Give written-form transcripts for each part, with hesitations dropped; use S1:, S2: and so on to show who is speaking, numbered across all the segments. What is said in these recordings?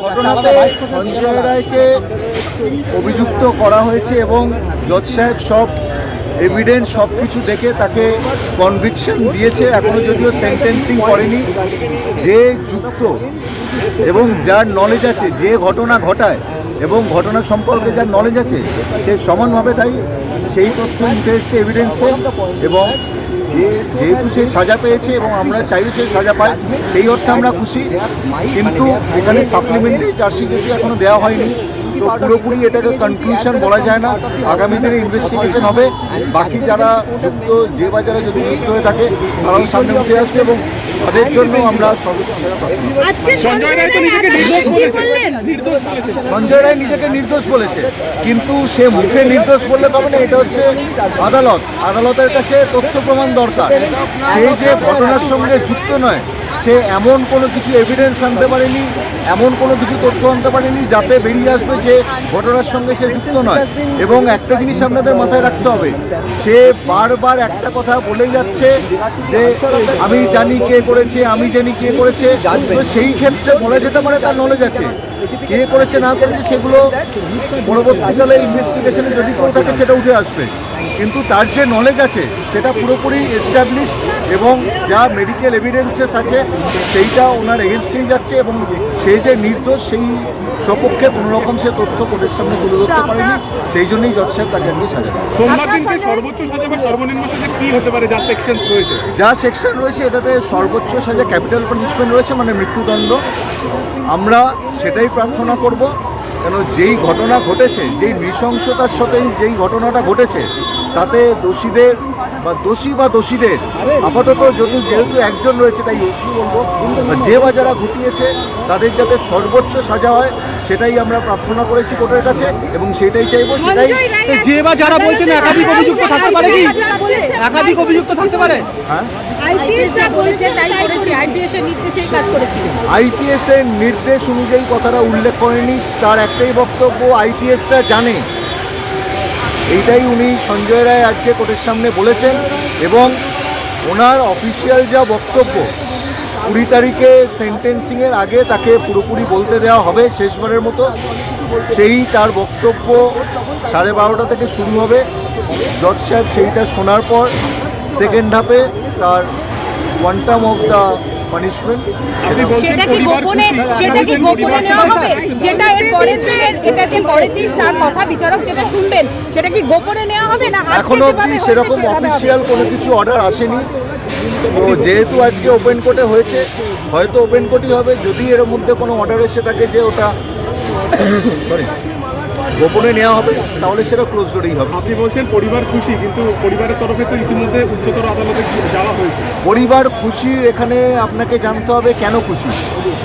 S1: ঘটনাতে সঞ্জয় রায়কে অভিযুক্ত করা হয়েছে এবং জজ সাহেব সব এভিডেন্স সব কিছু দেখে তাকে কনভিকশন দিয়েছে। এখনও যদিও সেন্টেন্সিং করেনি। যে যুক্ত এবং যার নলেজ আছে, যে ঘটনা ঘটায় এবং ঘটনা সম্পর্কে যার নলেজ আছে, সে সমানভাবে দায়ী। সেই তথ্য উঠে এসছে এভিডেন্সে এবং যেহেতু সে সাজা পেয়েছে এবং আমরা চাই সে সাজা পায়, সেই অর্থে আমরা খুশি। কিন্তু এখানে সাপ্লিমেন্টারি চার্জশিট যদি এখনও দেওয়া হয়নি, তো পুরোপুরি এটাকে কনক্লুশন বলা যায় না। আগামী দিনে ইনভেস্টিগেশন হবে, বাকি যারা যুক্ত যে বা যারা যদি যুক্ত হয়ে থাকে তারাও সামনে উঠে আসবে এবং তাদের জন্য আমরা সঞ্জয় রায় নিজেকে নির্দোষ বলেছে, কিন্তু সে মুখে নির্দোষ বললে তবে না। এটা হচ্ছে আদালতের কাছে তথ্য প্রমাণ দরকার। সে যে ঘটনার সঙ্গে যুক্ত নয়, সে এমন কোনো কিছু এভিডেন্স আনতে পারেনি, এমন কোনো কিছু তথ্য আনতে পারেনি যাতে বেরিয়ে আসবে যে ঘটনার সঙ্গে সে যুক্ত নয়। এবং একটা জিনিস আপনাদের মাথায় রাখতে হবে, সে বারবার একটা কথা বলেই যাচ্ছে যে আমি জানি কে করেছে, আমি জানি কে করেছে। তো সেই ক্ষেত্রে বলা যেতে পারে তার নলেজ আছে। কে করেছে না করেছে সেগুলো পরবর্তীকালে ইনভেস্টিগেশনে যদি কেউ থাকে সেটা উঠে আসবে, কিন্তু তার যে নলেজ আছে সেটা পুরোপুরি এস্টাবলিশড এবং যা মেডিকেল এভিডেন্সেস আছে সেইটা ওনার এগেনস্টেই যাচ্ছে এবং সে যে নির্দোষ সেই সপক্ষে কোনো রকম সে তথ্য কোর্টের সামনে তুলে ধরতে পারেনি। সেই জন্যই জজ সাহেব তাকে আজকে সাজা দেন।
S2: সোমবার দিনকে সর্বোচ্চ সাজা বা সর্বনিম্ন সাজা কি হতে পারে? যা সেকশন রয়েছে,
S1: এটাতে সর্বোচ্চ সাজা ক্যাপিটাল পানিশমেন্ট রয়েছে, মানে মৃত্যুদণ্ড। আমরা সেটাই প্রার্থনা করব, কেন যেই ঘটনা ঘটেছে, যেই নৃশংসতার সাথেই যেই ঘটনাটা ঘটেছে, তাতে দোষীদের বা দোষীদের আপাতত যেহেতু একজন রয়েছে তাই বলবো, যে বা যারা ঘটিয়েছে তাদের যাতে সর্বোচ্চ সাজা হয় সেটাই আমরা প্রার্থনা করেছি কোর্টের কাছে এবং সেটাই চাইবো। সেটাই
S2: যে বা যারা বলছেন একাধিক অভিযুক্ত থাকতে পারে, কি একাধিক অভিযুক্ত থাকতে পারে?
S1: হ্যাঁ, আইপিএস এর নির্দেশ অনুযায়ী কথাটা উল্লেখ করেনি। তার একটাই বক্তব্য, আইপিএসটা জানে, এইটাই উনি সঞ্জয় রায় আজকে কোর্টের সামনে বলেছেন। এবং ওনার অফিসিয়াল যা বক্তব্য, 20 তারিখে সেন্টেন্সিংয়ের আগে তাকে পুরোপুরি বলতে দেওয়া হবে শেষবারের মতো। সেই তার বক্তব্য 12:30 থেকে শুরু হবে। জজ সাহেব সেইটা শোনার পর সেকেন্ড হাফে তার কোয়ান্টাম অফ দ্য পানিশমেন্ট এখনো অবধি সেরকম অফিসিয়াল কোনো কিছু অর্ডার আসেনি। তো যেহেতু আজকে ওপেন কোর্টে হয়েছে, হয়তো ওপেন কোর্টই হবে। যদি এর মধ্যে কোনো অর্ডার এসে থাকে যে ওটা গোপনে নেওয়া হবে, তাহলে সেটা ক্লোজ ডোরেই হবে।
S2: আপনি বলছেন পরিবার খুশি, কিন্তু পরিবারের তরফে তো ইতিমধ্যে উচ্চতর আদালতে যাওয়া হয়েছে।
S1: পরিবার খুশি, এখানে আপনাকে জানতে হবে কেন খুশি।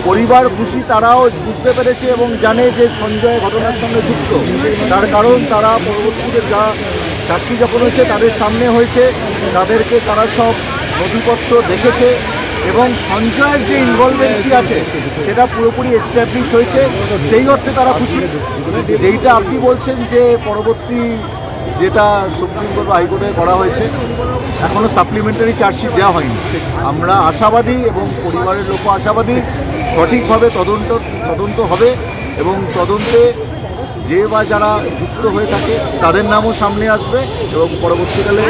S1: পরিবার খুশি, তারাও বুঝতে পেরেছে এবং জানে যে সঞ্জয় ঘটনার সঙ্গে যুক্ত। তার কারণ তারা পরবর্তীতে যা সাক্ষী যখন হয়েছে তাদের সামনে হয়েছে, তাদেরকে তারা সব নথিপত্র দেখেছে এবং সঞ্জয়ের যে ইনভলভেন্সি আছে সেটা পুরোপুরি এস্টাবলিশ হয়েছে। সেই অর্থে তারা খুশি। যেইটা আপনি বলছেন যে পরবর্তী যেটা সুপ্রিম কোর্ট বা হাইকোর্টে করা হয়েছে, এখনও সাপ্লিমেন্টারি চার্জশিট দেওয়া হয়নি। আমরা আশাবাদী এবং পরিবারের লোকও আশাবাদী সঠিকভাবে তদন্ত হবে এবং তদন্তে যে বা যারা যুক্ত হয়ে থাকে তাদের নামও সামনে আসবে এবং পরবর্তীকালে